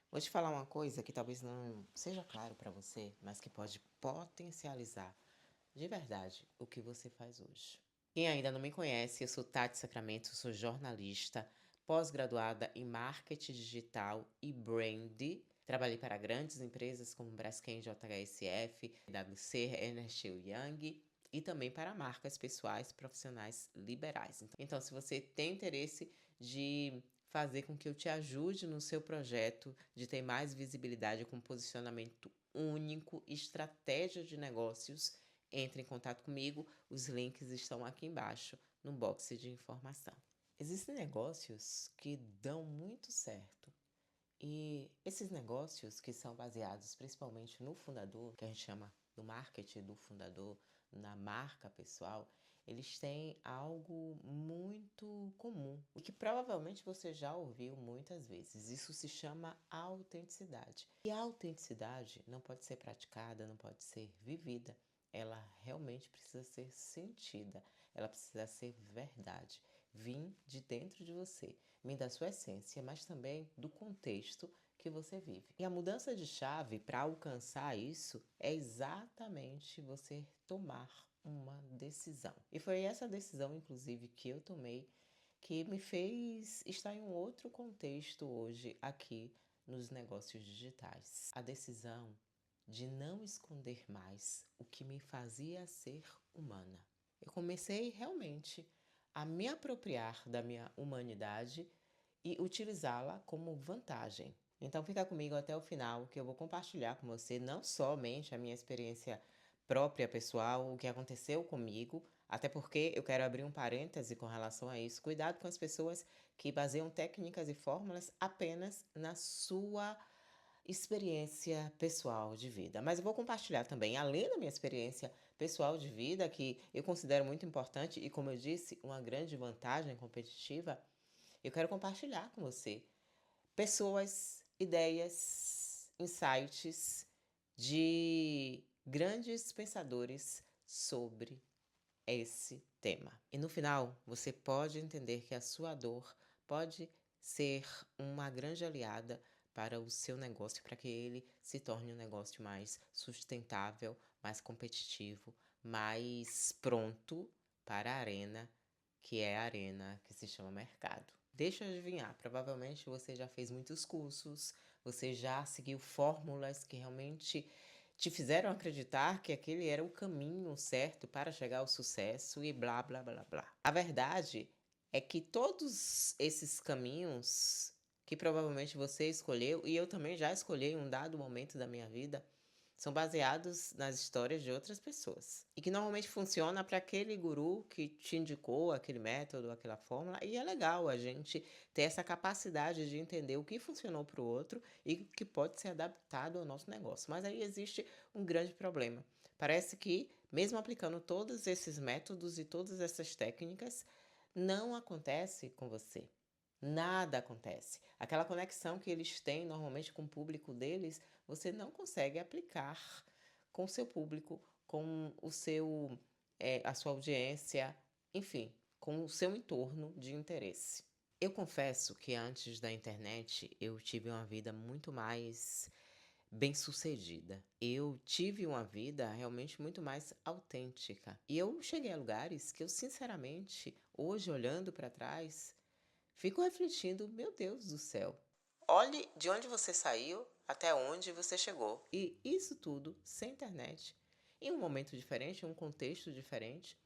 Vou te falar uma coisa que talvez não seja claro para você, mas que pode potencializar de verdade o que você faz hoje. Quem ainda não me conhece, eu sou Tati Sacramento, sou jornalista, pós-graduada em marketing digital e brand. Trabalhei para grandes empresas como Braskem, JHSF, WC, Ernst Young e também para marcas pessoais profissionais liberais. Então, se você tem interesse de fazer com que eu te ajude no seu projeto, de ter mais visibilidade com posicionamento único, estratégia de negócios, entre em contato comigo, os links estão aqui embaixo no box de informação. Existem negócios que dão muito certo. E esses negócios que são baseados principalmente no fundador, que a gente chama do marketing do fundador, na marca pessoal, eles têm algo muito comum e que provavelmente você já ouviu muitas vezes. Isso se chama autenticidade. E a autenticidade não pode ser praticada, não pode ser vivida. Ela realmente precisa ser sentida, ela precisa ser verdade, vir de dentro de você, vir da sua essência, mas também do contexto que você vive. E a mudança de chave para alcançar isso é exatamente você tomar uma decisão. E foi essa decisão, inclusive, que eu tomei que me fez estar em um outro contexto hoje aqui nos negócios digitais. A decisão de não esconder mais o que me fazia ser humana. Eu comecei realmente a me apropriar da minha humanidade e utilizá-la como vantagem. Então fica comigo até o final que eu vou compartilhar com você não somente a minha experiência própria, pessoal, o que aconteceu comigo, até porque eu quero abrir um parêntese com relação a isso. Cuidado com as pessoas que baseiam técnicas e fórmulas apenas na sua experiência pessoal de vida. Mas eu vou compartilhar também, além da minha experiência pessoal de vida, que eu considero muito importante e, como eu disse, uma grande vantagem competitiva, eu quero compartilhar com você pessoas, ideias, insights de grandes pensadores sobre esse tema. E no final, você pode entender que a sua dor pode ser uma grande aliada para o seu negócio, para que ele se torne um negócio mais sustentável, mais competitivo, mais pronto para a arena, que é a arena que se chama mercado. Deixa eu adivinhar, provavelmente você já fez muitos cursos, você já seguiu fórmulas que realmente te fizeram acreditar que aquele era o caminho certo para chegar ao sucesso e blá, blá, blá, blá. A verdade é que todos esses caminhos que provavelmente você escolheu, e eu também já escolhi em um dado momento da minha vida, são baseados nas histórias de outras pessoas. E que normalmente funciona para aquele guru que te indicou aquele método, aquela fórmula. E é legal a gente ter essa capacidade de entender o que funcionou para o outro e que pode ser adaptado ao nosso negócio. Mas aí existe um grande problema. Parece que, mesmo aplicando todos esses métodos e todas essas técnicas, não acontece com você. Nada acontece. Aquela conexão que eles têm normalmente com o público deles, você não consegue aplicar com o seu público, com o seu, a sua audiência, enfim, com o seu entorno de interesse. Eu confesso que antes da internet eu tive uma vida muito mais bem-sucedida. Eu tive uma vida realmente muito mais autêntica. E eu cheguei a lugares que eu, sinceramente, hoje olhando para trás, fico refletindo, meu Deus do céu. Olhe de onde você saiu até onde você chegou. E isso tudo sem internet, em um momento diferente, em um contexto diferente.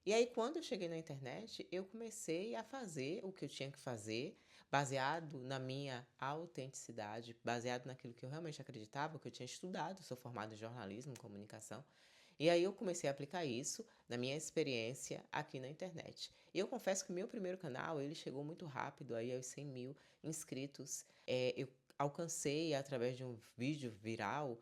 E aí, quando eu cheguei na internet, eu comecei a fazer o que eu tinha que fazer, baseado na minha autenticidade, baseado naquilo que eu realmente acreditava, que eu tinha estudado, sou formado em jornalismo, comunicação. E aí eu comecei a aplicar isso na minha experiência aqui na internet. E eu confesso que o meu primeiro canal, ele chegou muito rápido, aí aos 100 mil inscritos. Eu alcancei, através de um vídeo viral,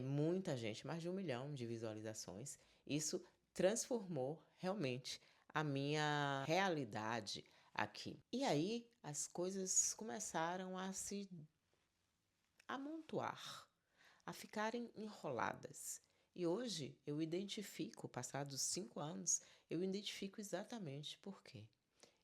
muita gente, mais de 1 milhão de visualizações. Isso transformou realmente a minha realidade aqui. E aí as coisas começaram a se amontoar, a ficarem enroladas. E hoje eu identifico, passados 5 anos, eu identifico exatamente por quê.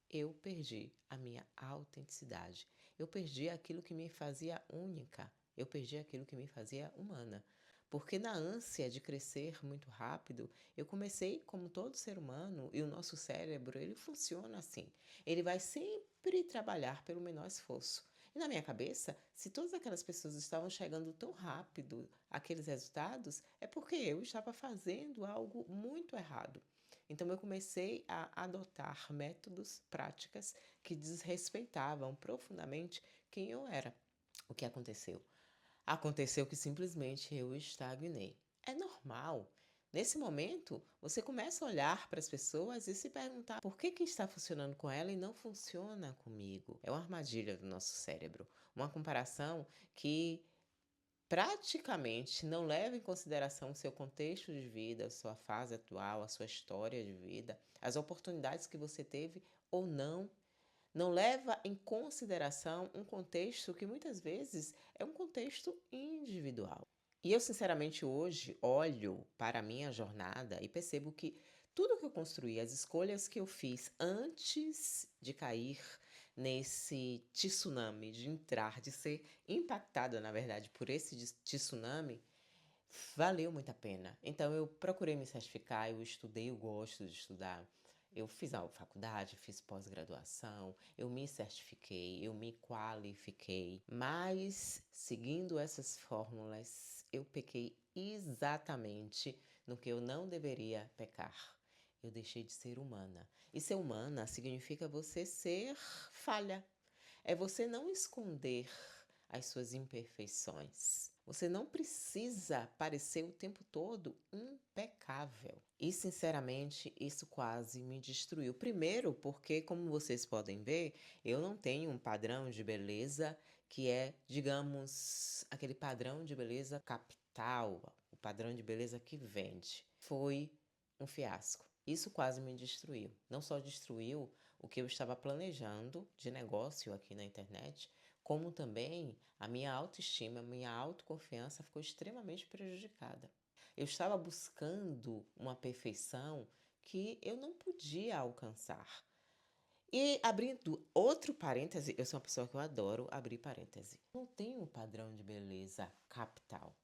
Eu perdi a minha autenticidade. eu perdi aquilo que me fazia única, eu perdi aquilo que me fazia humana. Porque na ânsia de crescer muito rápido, eu comecei como todo ser humano, e o nosso cérebro, ele funciona assim. Ele vai sempre trabalhar pelo menor esforço. E na minha cabeça, se todas aquelas pessoas estavam chegando tão rápido àqueles resultados, é porque eu estava fazendo algo muito errado. Então eu comecei a adotar métodos, práticas que desrespeitavam profundamente quem eu era. O que aconteceu? Aconteceu que simplesmente eu estagnei. É normal. Nesse momento, você começa a olhar para as pessoas e se perguntar por que está funcionando com ela e não funciona comigo. É uma armadilha do nosso cérebro. Uma comparação que praticamente não leva em consideração o seu contexto de vida, a sua fase atual, a sua história de vida, as oportunidades que você teve ou não leva em consideração um contexto que muitas vezes é um contexto individual. E eu, sinceramente, hoje olho para a minha jornada e percebo que tudo que eu construí, as escolhas que eu fiz antes de cair nesse tsunami, de entrar, de ser impactada, na verdade, por esse tsunami, valeu muito a pena. Então eu procurei me certificar, eu estudei, eu gosto de estudar. Eu fiz a faculdade, fiz pós-graduação, eu me certifiquei, eu me qualifiquei, mas seguindo essas fórmulas, eu pequei exatamente no que eu não deveria pecar. Eu deixei de ser humana. E ser humana significa você ser falha. É você não esconder as suas imperfeições. Você não precisa parecer o tempo todo impecável. E, sinceramente, isso quase me destruiu. Primeiro, porque, como vocês podem ver, eu não tenho um padrão de beleza que é, digamos, aquele padrão de beleza capital, o padrão de beleza que vende. Foi um fiasco. Isso quase me destruiu. Não só destruiu o que eu estava planejando de negócio aqui na internet, como também a minha autoestima, a minha autoconfiança ficou extremamente prejudicada. Eu estava buscando uma perfeição que eu não podia alcançar. E abrindo outro parêntese, eu sou uma pessoa que eu adoro abrir parêntese. Não tenho um padrão de beleza capital.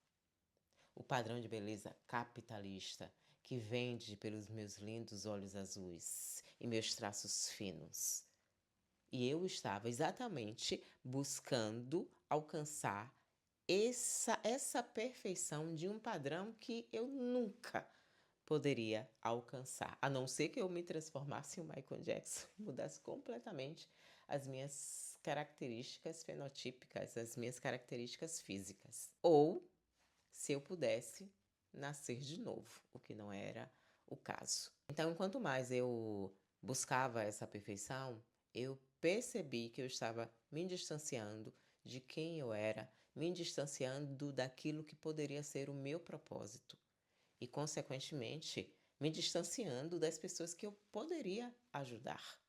O padrão de beleza capitalista que vende pelos meus lindos olhos azuis e meus traços finos. E eu estava exatamente buscando alcançar essa perfeição de um padrão que eu nunca poderia alcançar, a não ser que eu me transformasse em Michael Jackson e mudasse completamente as minhas características fenotípicas, as minhas características físicas. Ou se eu pudesse nascer de novo, o que não era o caso. Então, quanto mais eu buscava essa perfeição, eu percebi que eu estava me distanciando de quem eu era, me distanciando daquilo que poderia ser o meu propósito e, consequentemente, me distanciando das pessoas que eu poderia ajudar.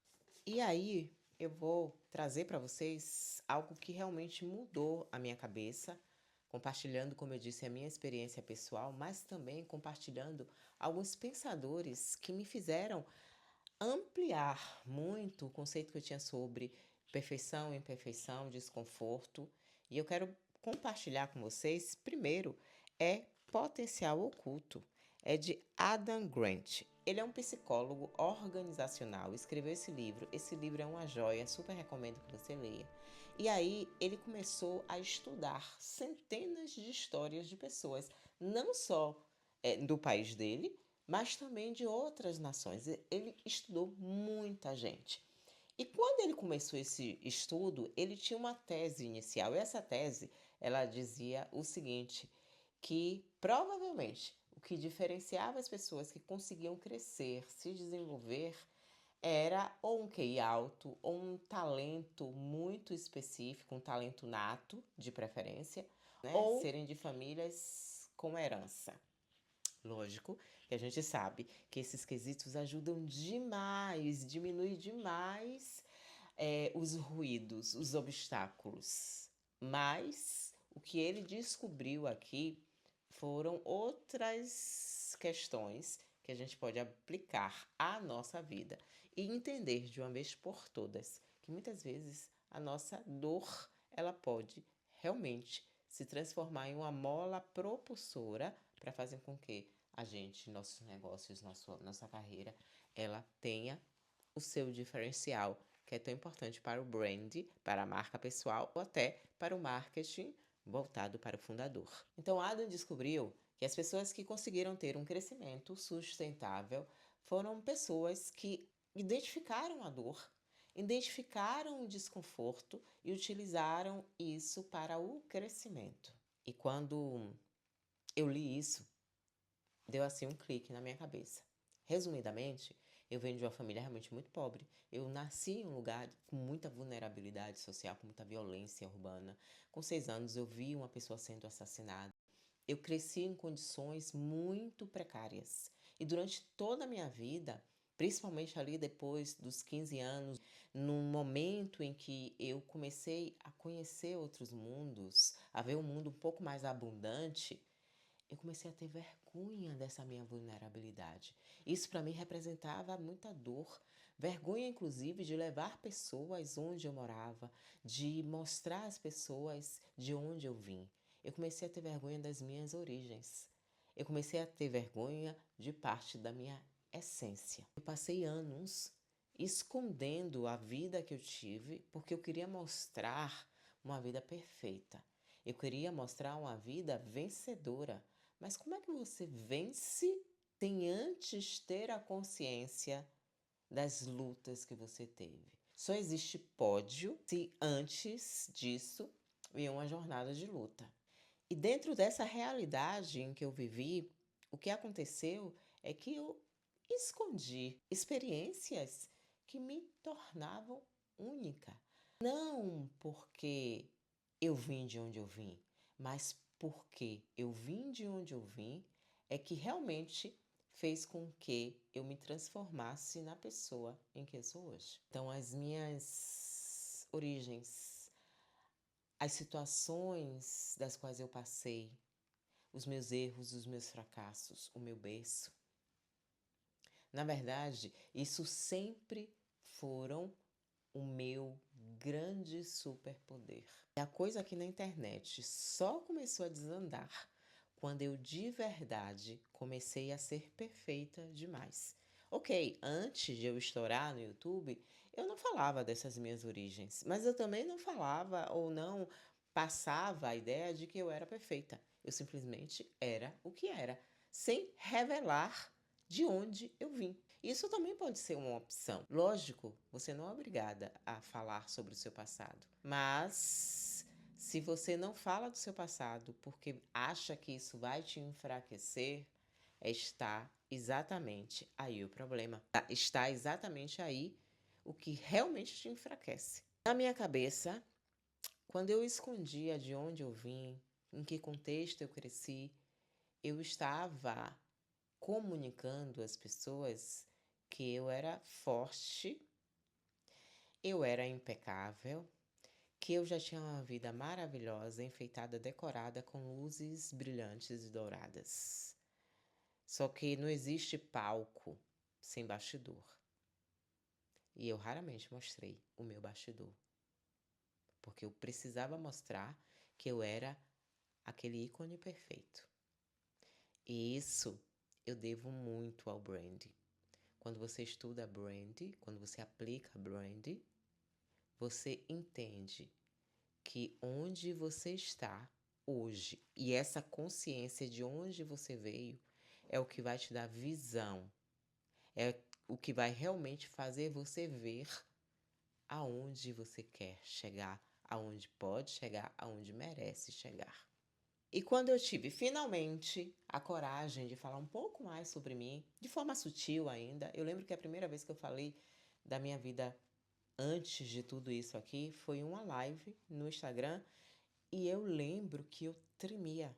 E aí eu vou trazer para vocês algo que realmente mudou a minha cabeça, compartilhando, como eu disse, a minha experiência pessoal, mas também compartilhando alguns pensadores que me fizeram ampliar muito o conceito que eu tinha sobre perfeição, imperfeição, desconforto. E eu quero compartilhar com vocês, primeiro, é Potencial Oculto. É de Adam Grant. Ele é um psicólogo organizacional, escreveu esse livro. Esse livro é uma joia, super recomendo que você leia. E aí ele começou a estudar centenas de histórias de pessoas, não só do país dele, mas também de outras nações. Ele estudou muita gente. E quando ele começou esse estudo, ele tinha uma tese inicial. E essa tese, ela dizia o seguinte, que provavelmente o que diferenciava as pessoas que conseguiam crescer, se desenvolver, era ou um QI alto, ou um talento muito específico, um talento nato, de preferência, né? Ou serem de famílias com herança. Lógico que a gente sabe que esses quesitos ajudam demais, diminui demais os ruídos, os obstáculos. Mas o que ele descobriu aqui foram outras questões que a gente pode aplicar à nossa vida e entender de uma vez por todas que muitas vezes a nossa dor, ela pode realmente se transformar em uma mola propulsora para fazer com que a gente, nossos negócios, nossa carreira, ela tenha o seu diferencial, que é tão importante para o brand, para a marca pessoal ou até para o marketing voltado para o fundador. Então, Adam descobriu que as pessoas que conseguiram ter um crescimento sustentável foram pessoas que identificaram a dor, identificaram o desconforto e utilizaram isso para o crescimento. E quando eu li isso, deu assim um clique na minha cabeça. Resumidamente, eu venho de uma família realmente muito pobre. Eu nasci em um lugar com muita vulnerabilidade social, com muita violência urbana. Com 6 anos, eu vi uma pessoa sendo assassinada. Eu cresci em condições muito precárias. E durante toda a minha vida, principalmente ali depois dos 15 anos, num momento em que eu comecei a conhecer outros mundos, a ver um mundo um pouco mais abundante, eu comecei a ter vergonha dessa minha vulnerabilidade. Isso para mim representava muita dor, vergonha inclusive de levar pessoas onde eu morava, de mostrar às pessoas de onde eu vim. Eu comecei a ter vergonha das minhas origens. Eu comecei a ter vergonha de parte da minha essência. Eu passei anos escondendo a vida que eu tive porque eu queria mostrar uma vida perfeita. Eu queria mostrar uma vida vencedora. Mas como é que você vence sem antes ter a consciência das lutas que você teve? Só existe pódio se antes disso vem uma jornada de luta. E dentro dessa realidade em que eu vivi, o que aconteceu é que eu escondi experiências que me tornavam única. Não porque eu vim de onde eu vim, mas porque eu vim de onde eu vim é que realmente fez com que eu me transformasse na pessoa em que eu sou hoje. Então, as minhas origens, as situações das quais eu passei, os meus erros, os meus fracassos, o meu berço, na verdade, isso sempre foram o meu grande superpoder. E a coisa aqui na internet só começou a desandar quando eu de verdade comecei a ser perfeita demais. Ok, antes de eu estourar no YouTube, eu não falava dessas minhas origens, mas eu também não falava ou não passava a ideia de que eu era perfeita. Eu simplesmente era o que era, sem revelar de onde eu vim. Isso também pode ser uma opção. Lógico, você não é obrigada a falar sobre o seu passado, mas se você não fala do seu passado porque acha que isso vai te enfraquecer, está exatamente aí o problema. Está exatamente aí o que realmente te enfraquece. Na minha cabeça, quando eu escondia de onde eu vim, em que contexto eu cresci, eu estava comunicando às pessoas que eu era forte, eu era impecável, que eu já tinha uma vida maravilhosa, enfeitada, decorada com luzes brilhantes e douradas. Só que não existe palco sem bastidor. E eu raramente mostrei o meu bastidor, porque eu precisava mostrar que eu era aquele ícone perfeito. E isso eu devo muito ao brand. Quando você estuda brand, quando você aplica brand, você entende que onde você está hoje e essa consciência de onde você veio é o que vai te dar visão, é o que vai realmente fazer você ver aonde você quer chegar, aonde pode chegar, aonde merece chegar. E quando eu tive finalmente a coragem de falar um pouco mais sobre mim, de forma sutil ainda, eu lembro que a primeira vez que eu falei da minha vida antes de tudo isso aqui foi uma live no Instagram e eu lembro que eu tremia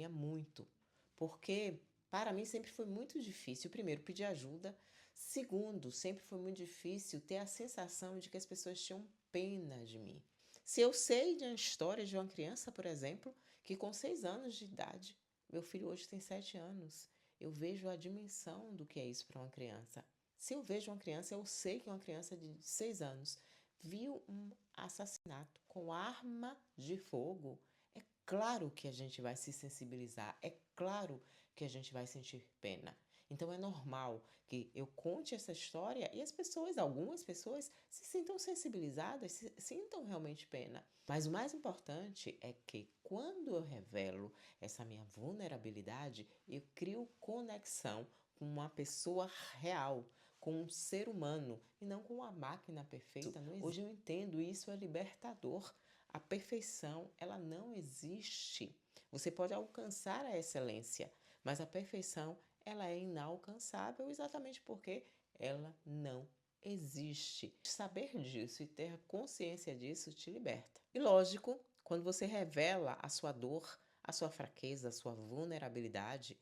muito, porque para mim sempre foi muito difícil, primeiro, pedir ajuda, segundo, sempre foi muito difícil ter a sensação de que as pessoas tinham pena de mim. Se eu sei de uma história de uma criança, por exemplo, que com 6 anos de idade, meu filho hoje tem 7 anos, eu vejo a dimensão do que é isso para uma criança. Se eu vejo uma criança, eu sei que é uma criança de 6 anos viu um assassinato com arma de fogo, é claro que a gente vai se sensibilizar, é claro que a gente vai sentir pena. Então é normal que eu conte essa história e as pessoas, algumas pessoas, se sintam sensibilizadas, se sintam realmente pena. Mas o mais importante é que quando eu revelo essa minha vulnerabilidade, eu crio conexão com uma pessoa real, com um ser humano e não com uma máquina perfeita. Hoje eu entendo, isso é libertador. A perfeição, ela não existe. Você pode alcançar a excelência, mas a perfeição, ela é inalcançável exatamente porque ela não existe. Saber disso e ter consciência disso te liberta. E lógico, quando você revela a sua dor, a sua fraqueza, a sua vulnerabilidade,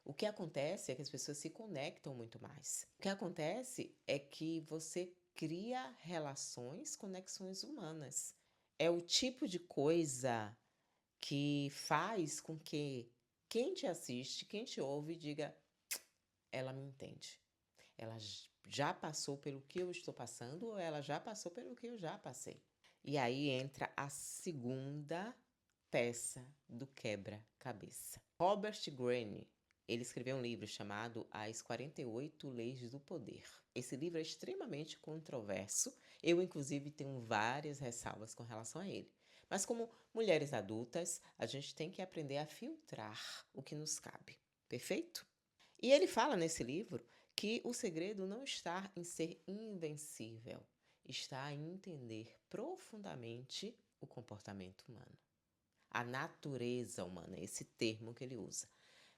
o que acontece é que as pessoas se conectam muito mais. O que acontece é que você cria relações, conexões humanas. É o tipo de coisa que faz com que quem te assiste, quem te ouve, diga: ela me entende. Ela já passou pelo que eu estou passando ou ela já passou pelo que eu já passei. E aí entra a segunda peça do quebra-cabeça. Robert Greene, ele escreveu um livro chamado As 48 Leis do Poder. Esse livro é extremamente controverso. Eu, inclusive, tenho várias ressalvas com relação a ele. Mas como mulheres adultas, a gente tem que aprender a filtrar o que nos cabe. Perfeito? E ele fala nesse livro que o segredo não está em ser invencível, está em entender profundamente o comportamento humano. A natureza humana, esse termo que ele usa.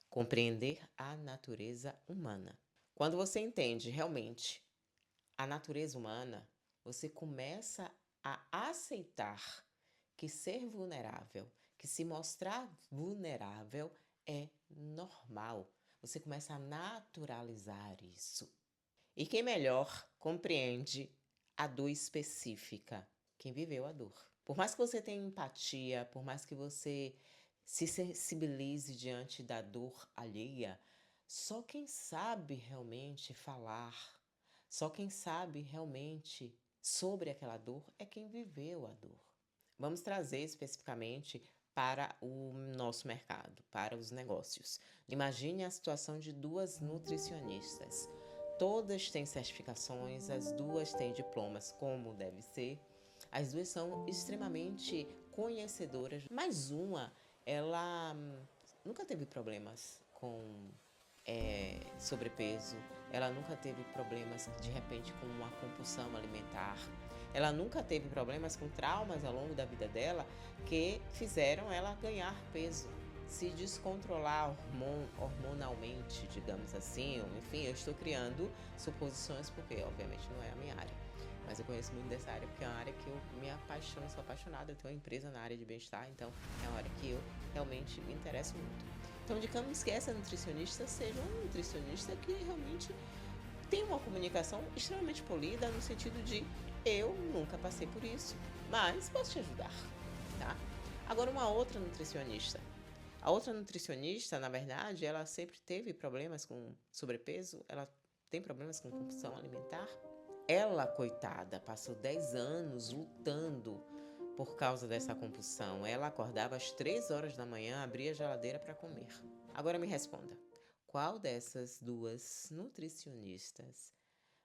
Compreender a natureza humana. Quando você entende realmente a natureza humana, você começa a aceitar que ser vulnerável, que se mostrar vulnerável é normal. Você começa a naturalizar isso. E quem melhor compreende a dor específica? Quem viveu a dor. Por mais que você tenha empatia, por mais que você se sensibilize diante da dor alheia, só quem sabe realmente falar, só quem sabe realmente sobre aquela dor é quem viveu a dor. Vamos trazer especificamente para o nosso mercado, para os negócios. Imagine a situação de duas nutricionistas. Todas têm certificações, as duas têm diplomas, como deve ser. As duas são extremamente conhecedoras, mas uma, ela nunca teve problemas com sobrepeso, ela nunca teve problemas de repente com uma compulsão alimentar, ela nunca teve problemas com traumas ao longo da vida dela que fizeram ela ganhar peso, se descontrolar hormonalmente, digamos assim. Enfim, eu estou criando suposições porque obviamente não é a minha área, mas eu conheço muito dessa área porque é uma área que eu me apaixono, sou apaixonada. Eu tenho uma empresa na área de bem-estar, então é uma área que eu realmente me interesso muito. Então, digamos que essa nutricionista seja um nutricionista que realmente tem uma comunicação extremamente polida, no sentido de eu nunca passei por isso, mas posso te ajudar, tá? Agora, uma outra nutricionista. A outra nutricionista, na verdade, ela sempre teve problemas com sobrepeso, ela tem problemas com compulsão alimentar. Ela, coitada, passou 10 anos lutando por causa dessa compulsão. Ela acordava às 3 horas da manhã, abria a geladeira para comer. Agora me responda, qual dessas duas nutricionistas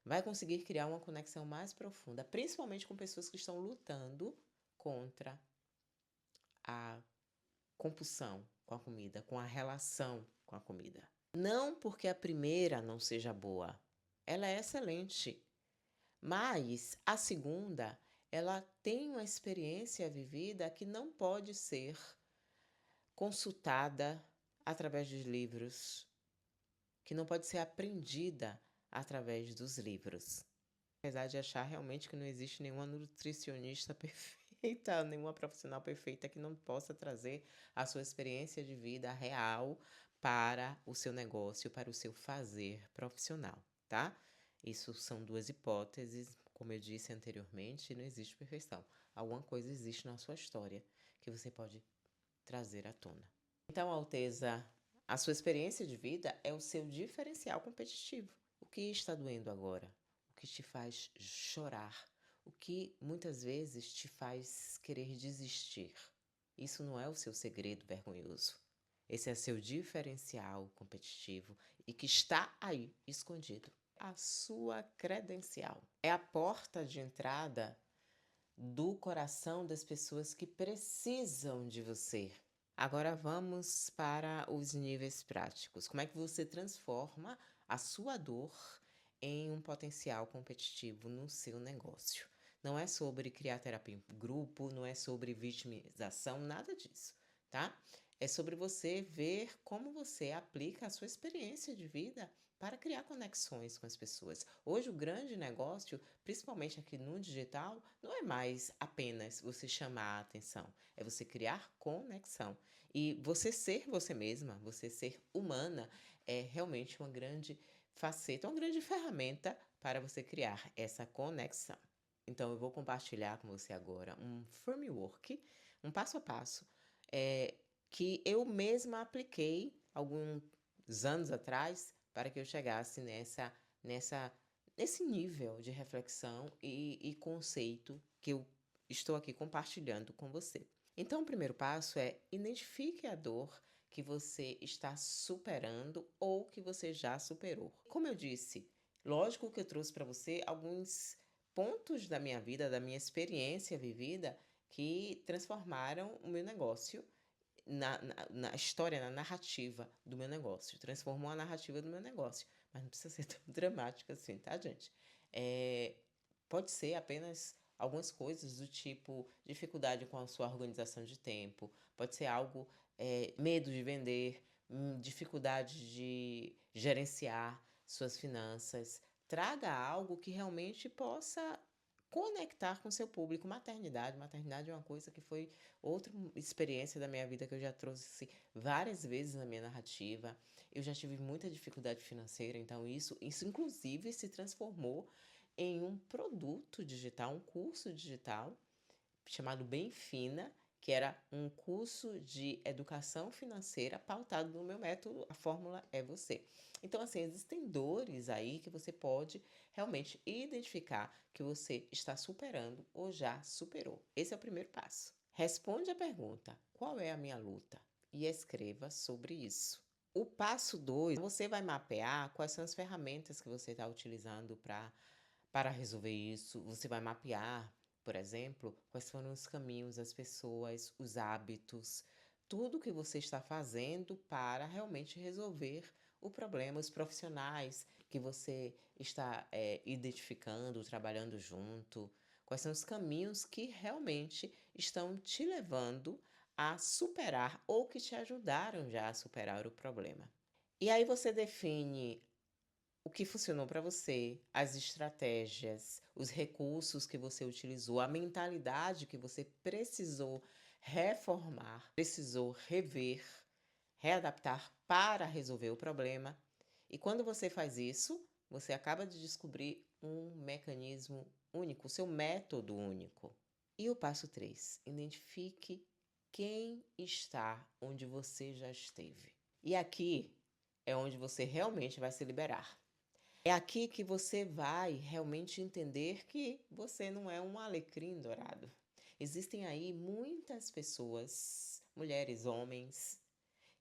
vai conseguir criar uma conexão mais profunda, principalmente com pessoas que estão lutando contra a compulsão com a comida, com a relação com a comida? Não porque a primeira não seja boa, ela é excelente. Mas a segunda, ela tem uma experiência vivida que não pode ser consultada através dos livros, que não pode ser aprendida através dos livros. Apesar de achar realmente que não existe nenhuma nutricionista perfeita, nenhuma profissional perfeita que não possa trazer a sua experiência de vida real para o seu negócio, para o seu fazer profissional, tá? Isso são duas hipóteses, como eu disse anteriormente, não existe perfeição. Alguma coisa existe na sua história que você pode trazer à tona. Então, Alteza, a sua experiência de vida é o seu diferencial competitivo. O que está doendo agora? O que te faz chorar? o que muitas vezes te faz querer desistir. Isso não é o seu segredo vergonhoso. Esse é seu diferencial competitivo e que está aí, escondido. A sua credencial. É a porta de entrada do coração das pessoas que precisam de você. Agora vamos para os níveis práticos. Como é que você transforma a sua dor em um potencial competitivo no seu negócio? Não é sobre criar terapia em grupo, não é sobre vitimização, nada disso, tá? É sobre você ver como você aplica a sua experiência de vida para criar conexões com as pessoas. Hoje, o grande negócio, principalmente aqui no digital, não é mais apenas você chamar a atenção, é você criar conexão. E você ser você mesma, você ser humana, é realmente uma grande faceta, uma grande ferramenta para você criar essa conexão. Então, eu vou compartilhar com você agora um framework, um passo a passo, é, que eu mesma apliquei alguns anos atrás para que eu chegasse nesse nível de reflexão e conceito que eu estou aqui compartilhando com você. Então, o primeiro passo é identifique a dor que você está superando ou que você já superou. Como eu disse, lógico que eu trouxe para você alguns pontos da minha vida, da minha experiência vivida, que transformaram o meu negócio na história, na narrativa do meu negócio. Transformou a narrativa do meu negócio. Mas não precisa ser tão dramático assim, tá, gente? É, pode ser apenas algumas coisas do tipo dificuldade com a sua organização de tempo, pode ser algo, medo de vender, dificuldade de gerenciar suas finanças. Traga algo que realmente possa conectar com seu público. Maternidade é uma coisa que foi outra experiência da minha vida que eu já trouxe várias vezes na minha narrativa. Eu já tive muita dificuldade financeira, então isso inclusive se transformou em um produto digital, um curso digital chamado Bem Fina, que era um curso de educação financeira pautado no meu método A Fórmula é Você. Então, assim, existem dores aí que você pode realmente identificar que você está superando ou já superou. Esse é o primeiro passo. Responde a pergunta: qual é a minha luta? E escreva sobre isso. O passo 2, você vai mapear quais são as ferramentas que você está utilizando para resolver isso. Você vai mapear, por exemplo, quais foram os caminhos, as pessoas, os hábitos, tudo que você está fazendo para realmente resolver o problema, os profissionais que você está identificando, trabalhando junto, quais são os caminhos que realmente estão te levando a superar ou que te ajudaram já a superar o problema. E aí você define o que funcionou para você, as estratégias, os recursos que você utilizou, a mentalidade que você precisou reformar, precisou rever, readaptar para resolver o problema. E quando você faz isso, você acaba de descobrir um mecanismo único, o seu método único. E o passo 3, identifique quem está onde você já esteve. E aqui é onde você realmente vai se liberar. É aqui que você vai realmente entender que você não é um alecrim dourado. Existem aí muitas pessoas, mulheres, homens,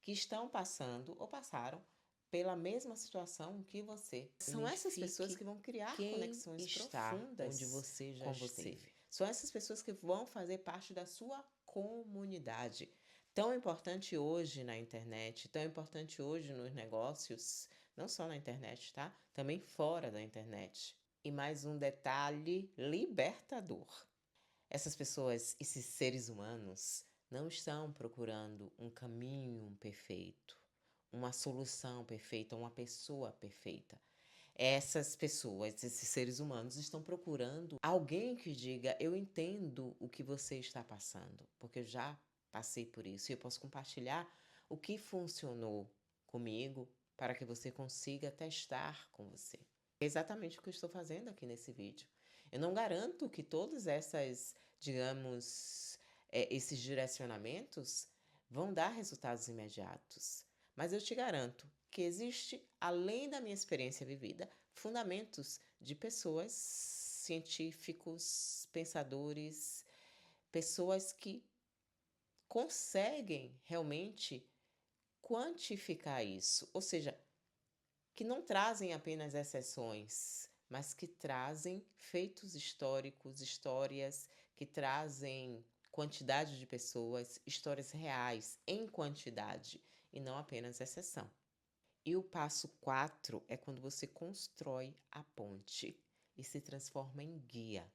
que estão passando ou passaram pela mesma situação que você. São essas pessoas que vão criar conexões profundas onde você já esteve. São essas pessoas que vão fazer parte da sua comunidade. Tão importante hoje na internet, tão importante hoje nos negócios, não só na internet, tá? Também fora da internet. E mais um detalhe libertador. Essas pessoas, esses seres humanos, não estão procurando um caminho perfeito, uma solução perfeita, uma pessoa perfeita. Essas pessoas, esses seres humanos, estão procurando alguém que diga: eu entendo o que você está passando, porque eu já passei por isso e eu posso compartilhar o que funcionou comigo para que você consiga testar com você. É exatamente o que eu estou fazendo aqui nesse vídeo. Eu não garanto que todas essas, digamos, esses direcionamentos vão dar resultados imediatos. Mas eu te garanto que existe, além da minha experiência vivida, fundamentos de pessoas científicos, pensadores, pessoas que conseguem realmente quantificar isso, ou seja, que não trazem apenas exceções, mas que trazem feitos históricos, histórias que trazem quantidade de pessoas, histórias reais em quantidade e não apenas exceção. E o passo 4 é quando você constrói a ponte e se transforma em guia.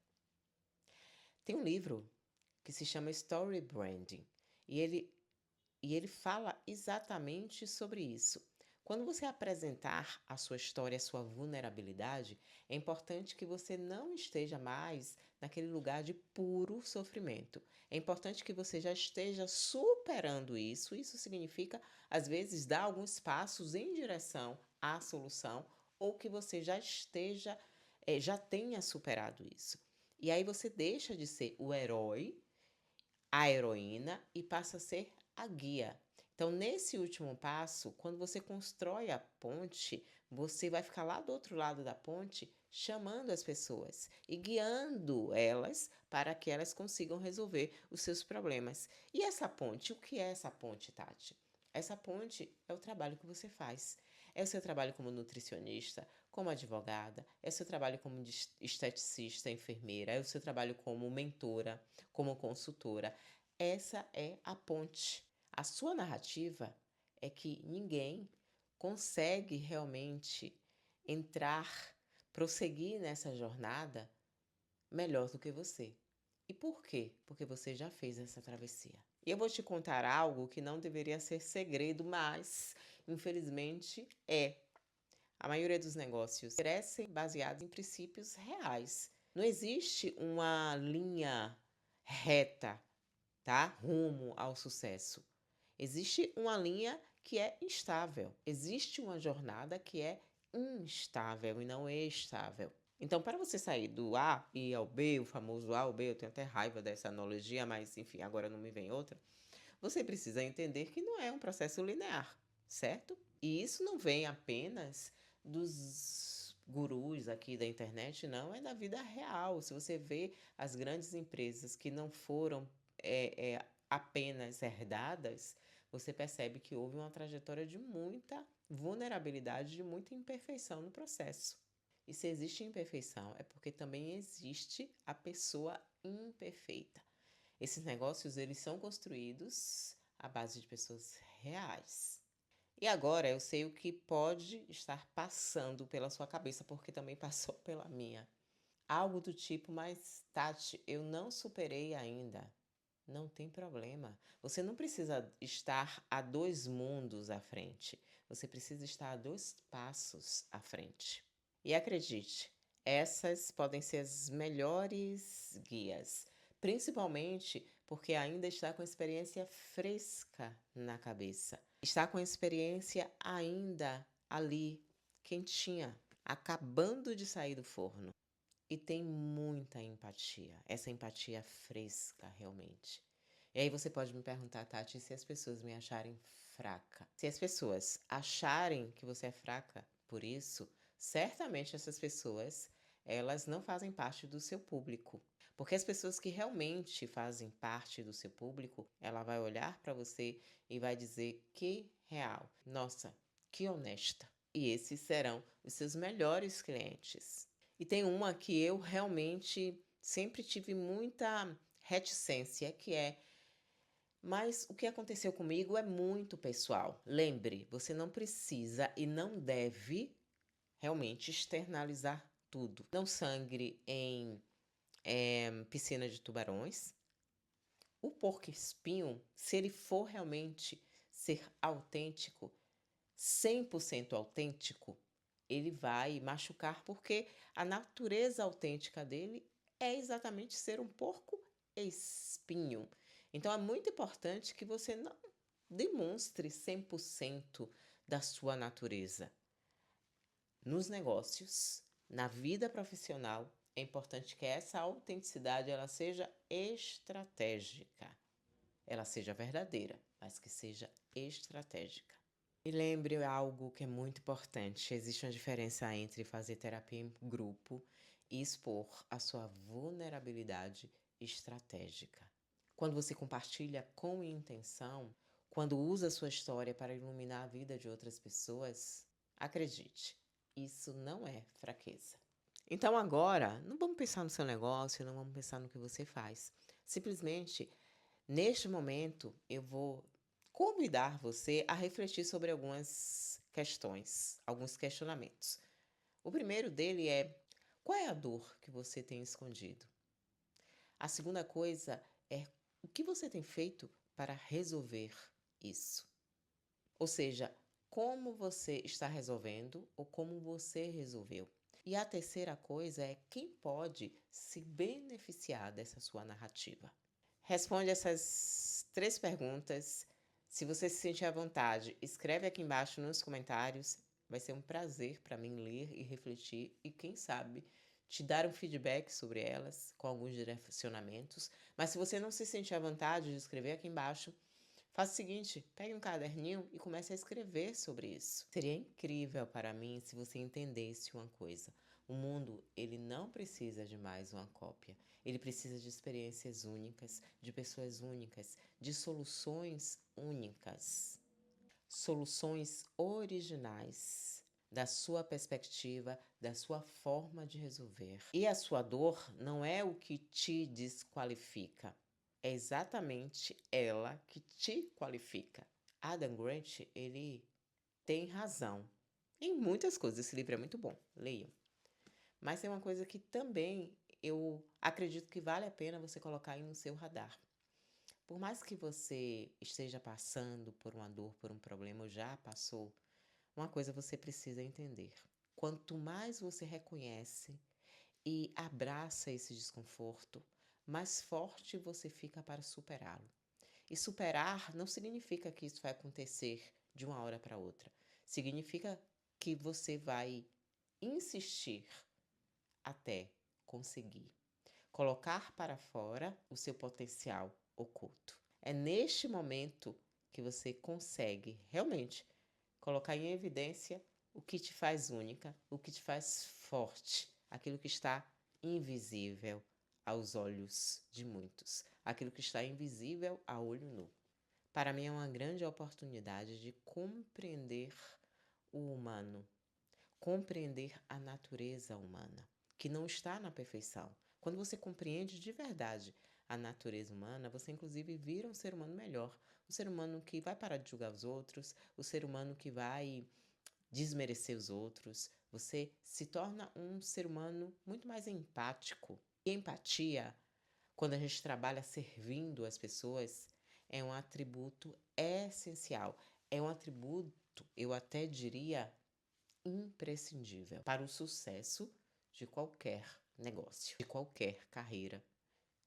Tem um livro que se chama Story Branding e ele fala exatamente sobre isso. Quando você apresentar a sua história, a sua vulnerabilidade, é importante que você não esteja mais naquele lugar de puro sofrimento. É importante que você já esteja superando isso. Isso significa, às vezes, dar alguns passos em direção à solução ou que você já esteja, já tenha superado isso. E aí você deixa de ser o herói, a heroína e passa a ser a guia. Então, nesse último passo, quando você constrói a ponte, você vai ficar lá do outro lado da ponte chamando as pessoas e guiando elas para que elas consigam resolver os seus problemas. E essa ponte, o que é essa ponte, Tati? Essa ponte é o trabalho que você faz. É o seu trabalho como nutricionista, como advogada, é o seu trabalho como esteticista, enfermeira, é o seu trabalho como mentora, como consultora. Essa é a ponte. A sua narrativa é que ninguém consegue realmente entrar, prosseguir nessa jornada melhor do que você. E por quê? Porque você já fez essa travessia. E eu vou te contar algo que não deveria ser segredo, mas infelizmente é. A maioria dos negócios crescem baseados em princípios reais. Não existe uma linha reta, tá? Rumo ao sucesso. Existe uma linha que é instável. Existe uma jornada que é instável e não estável. Então, para você sair do A e ir ao B, o famoso A ao B, eu tenho até raiva dessa analogia, mas enfim, agora não me vem outra. Você precisa entender que não é um processo linear, certo? E isso não vem apenas dos gurus aqui da internet, não, é da vida real. Se você vê as grandes empresas que não foram apenas herdadas, você percebe que houve uma trajetória de muita vulnerabilidade, de muita imperfeição no processo. E se existe imperfeição, é porque também existe a pessoa imperfeita. Esses negócios, eles são construídos à base de pessoas reais. E agora eu sei o que pode estar passando pela sua cabeça, porque também passou pela minha. Algo do tipo, mas Tati, eu não superei ainda. Não tem problema. Você não precisa estar a 2 mundos à frente. Você precisa estar a 2 passos à frente. E acredite, essas podem ser as melhores guias, principalmente porque ainda está com a experiência fresca na cabeça. Está com a experiência ainda ali, quentinha, acabando de sair do forno. E tem muita empatia, essa empatia fresca realmente. E aí você pode me perguntar, Tati, se as pessoas me acharem fraca. Se as pessoas acharem que você é fraca por isso, certamente essas pessoas, elas não fazem parte do seu público. Porque as pessoas que realmente fazem parte do seu público, ela vai olhar para você e vai dizer que real. Nossa, que honesta. E esses serão os seus melhores clientes. E tem uma que eu realmente sempre tive muita reticência, que é, mas o que aconteceu comigo é muito pessoal. Lembre, você não precisa e não deve realmente externalizar tudo. Não sangre em piscina de tubarões. O porco-espinho, se ele for realmente ser autêntico, 100% autêntico, ele vai machucar porque a natureza autêntica dele é exatamente ser um porco espinho. Então é muito importante que você não demonstre 100% da sua natureza. Nos negócios, na vida profissional, é importante que essa autenticidade ela seja estratégica. Ela seja verdadeira, mas que seja estratégica. E lembre algo que é muito importante: existe uma diferença entre fazer terapia em grupo e expor a sua vulnerabilidade estratégica. Quando você compartilha com intenção, quando usa a sua história para iluminar a vida de outras pessoas, acredite, isso não é fraqueza. Então agora, não vamos pensar no seu negócio, não vamos pensar no que você faz. Simplesmente, neste momento, eu vou convidar você a refletir sobre algumas questões, alguns questionamentos. O primeiro dele é: qual é a dor que você tem escondido? A segunda coisa é: o que você tem feito para resolver isso? Ou seja, como você está resolvendo ou como você resolveu? E a terceira coisa é: quem pode se beneficiar dessa sua narrativa? Responde essas 3 perguntas. Se você se sentir à vontade, escreve aqui embaixo nos comentários. Vai ser um prazer para mim ler e refletir e, quem sabe, te dar um feedback sobre elas com alguns direcionamentos. Mas se você não se sentir à vontade de escrever aqui embaixo, faça o seguinte: pegue um caderninho e comece a escrever sobre isso. Seria incrível para mim se você entendesse uma coisa: o mundo, ele não precisa de mais uma cópia. Ele precisa de experiências únicas, de pessoas únicas, de soluções únicas. Soluções originais, da sua perspectiva, da sua forma de resolver. E a sua dor não é o que te desqualifica. É exatamente ela que te qualifica. Adam Grant, ele tem razão em muitas coisas. Esse livro é muito bom, leiam. Mas tem uma coisa que também eu acredito que vale a pena você colocar aí no seu radar. Por mais que você esteja passando por uma dor, por um problema, ou já passou, uma coisa você precisa entender: quanto mais você reconhece e abraça esse desconforto, mais forte você fica para superá-lo. E superar não significa que isso vai acontecer de uma hora para outra. Significa que você vai insistir até conseguir colocar para fora o seu potencial oculto. É neste momento que você consegue realmente colocar em evidência o que te faz única, o que te faz forte, aquilo que está invisível aos olhos de muitos, aquilo que está invisível a olho nu. Para mim é uma grande oportunidade de compreender o humano, compreender a natureza humana, que não está na perfeição. Quando você compreende de verdade a natureza humana, você inclusive vira um ser humano melhor, um ser humano que vai parar de julgar os outros, o ser humano que vai desmerecer os outros. Você se torna um ser humano muito mais empático. E empatia, quando a gente trabalha servindo as pessoas, é um atributo essencial. É um atributo, eu até diria, imprescindível para o sucesso de qualquer negócio, de qualquer carreira,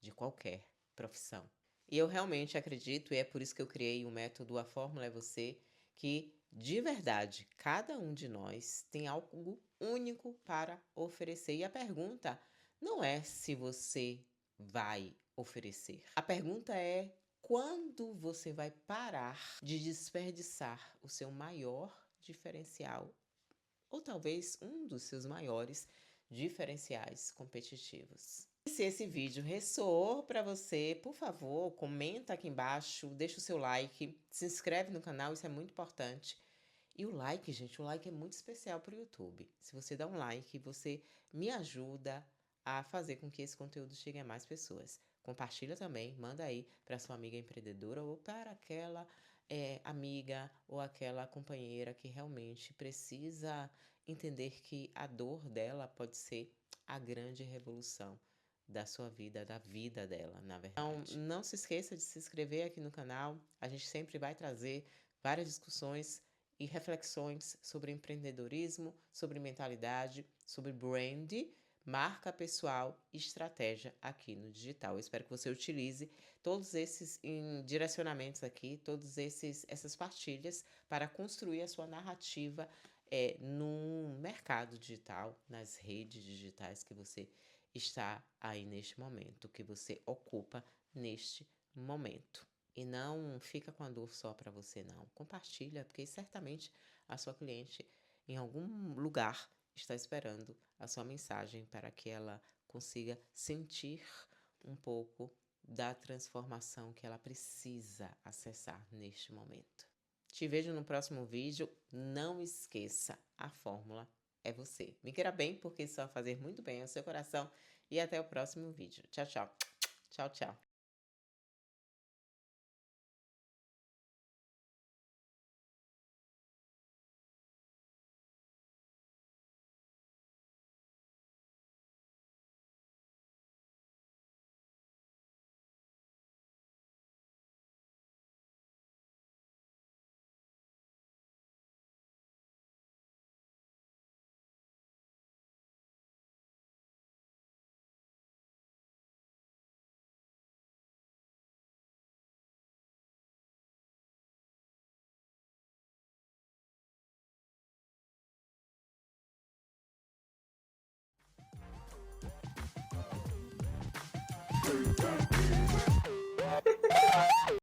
de qualquer profissão. E eu realmente acredito, e é por isso que eu criei o método A Fórmula é Você, que de verdade cada um de nós tem algo único para oferecer. E a pergunta não é se você vai oferecer. A pergunta é: quando você vai parar de desperdiçar o seu maior diferencial, ou talvez um dos seus maiores diferenciais competitivos? E se esse vídeo ressoou para você, por favor, comenta aqui embaixo, deixa o seu like, se inscreve no canal, isso é muito importante. E o like, gente, o like é muito especial para o YouTube. Se você dá um like, você me ajuda a fazer com que esse conteúdo chegue a mais pessoas. Compartilha também, manda aí para sua amiga empreendedora ou para aquela amiga ou aquela companheira que realmente precisa entender que a dor dela pode ser a grande revolução da sua vida, da vida dela, na verdade. Então, não se esqueça de se inscrever aqui no canal. A gente sempre vai trazer várias discussões e reflexões sobre empreendedorismo, sobre mentalidade, sobre brand, marca pessoal e estratégia aqui no digital. Eu espero que você utilize todos esses direcionamentos aqui, essas partilhas para construir a sua narrativa no mercado digital, nas redes digitais que você está aí neste momento, que você ocupa neste momento. E não fica com a dor só para você, não. Compartilha, porque certamente a sua cliente em algum lugar está esperando a sua mensagem para que ela consiga sentir um pouco da transformação que ela precisa acessar neste momento. Te vejo no próximo vídeo. Não esqueça, a fórmula é você. Me queira bem, porque isso vai fazer muito bem ao seu coração. E até o próximo vídeo. Tchau, tchau. Tchau, tchau.